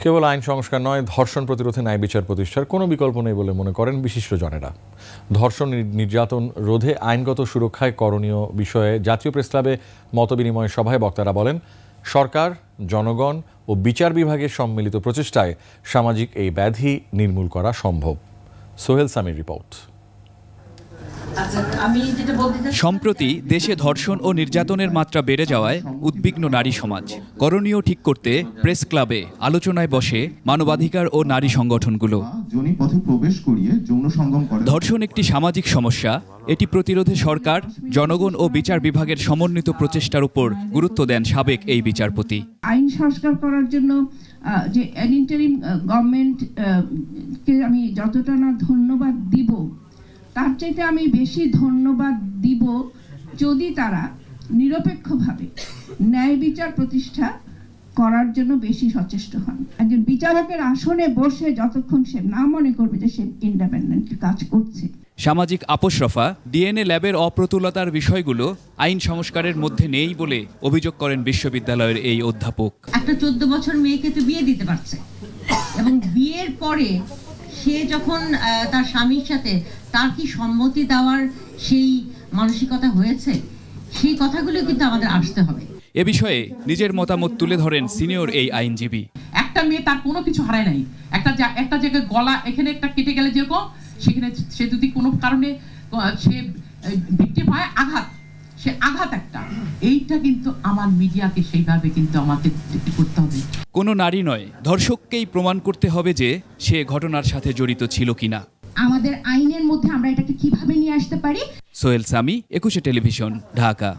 কেবল আইন সংস্কার নয়, ধর্ষণ প্রতিরোধে ন্যায় বিচার প্রতিষ্ঠার কোনো বিকল্প নেই বলে মনে করেন বিশিষ্টজনেরা। ধর্ষণ নির্যাতন রোধে আইনগত সুরক্ষায় করণীয় বিষয়ে জাতীয় প্রেসক্লাবে মতবিনিময় সভায় বক্তারা বলেন, সরকার, জনগণ ও বিচার বিভাগের সম্মিলিত প্রচেষ্টায় সামাজিক এই ব্যাধি নির্মূল করা সম্ভব। সোহেল সামির রিপোর্ট। সম্প্রতি দেশে ধর্ষণ ও নির্যাতনের মাত্রা বেড়ে যাওয়ায় উদ্বিগ্ন নারী সমাজ। করণীয় ঠিক করতে প্রেস ক্লাবে আলোচনায় বসে মানবাধিকার ও নারী সংগঠনগুলো। ধর্ষণ একটি সামাজিক সমস্যা। এটি প্রতিরোধে সরকার, জনগণ ও বিচার বিভাগের সমন্বিত প্রচেষ্টার উপর গুরুত্ব দেন সাবেক এই বিচারপতি। আইন সংস্কার করার জন্য যে ইন্টারিম গভর্নমেন্টকে আমি যতটা না ধন্যবাদ দিব, তার চাইতে আমি বেশি ধন্যবাদ দিব যদি তারা নিরপেক্ষভাবে ন্যায় বিচার প্রতিষ্ঠা করার জন্য বেশি সচেষ্ট হন। একজন বিচারকের আসনে বসে যতক্ষণ সে না মনে করবে যে সে ইন্ডিপেন্ডেন্ট কাজ করছে। সামাজিক আপোসরফা, ডিএনএ ল্যাবের অপ্রতুলতার বিষয়গুলো আইন সংস্কারের মধ্যে নেই বলে অভিযোগ করেন বিশ্ববিদ্যালয়ের এই অধ্যাপক। একটা 14 বছর মেয়েকে তো বিয়ে দিতে পারছে, এবং বিয়ের পরে সে যখন তার স্বামীর সাথে তার কি সম্মতি দেওয়ার সেই মানসিকতা হয়েছে, সেই কথাগুলো কিন্তু আমাদের আসতে হবে। এ বিষয়ে নিজের মতামত তুলে ধরেন সিনিয়র এই আইনজীবী। একটা মেয়ে তার কোনো কিছু হারায় নাই। একটা জায়গায় গলা এখানে একটা কেটে গেলে যেরকম, সেখানে সে যদি কোনো কারণে সে ভিকটিম হয় আঘাত, সে আঘাত একটা, এইটা কিন্তু আমার মিডিয়াকে সেইভাবে কিন্তু আমাদের করতে হবে। কোনো নারী নয়, ধর্ষককেই প্রমাণ করতে হবে যে সে ঘটনার সাথে জড়িত ছিল কিনা। আমাদের আইনের মধ্যে আমরা এটাকে কিভাবে নিয়ে আসতে পারি। সোহেল সামি, 21 টেলিভিশন, ঢাকা।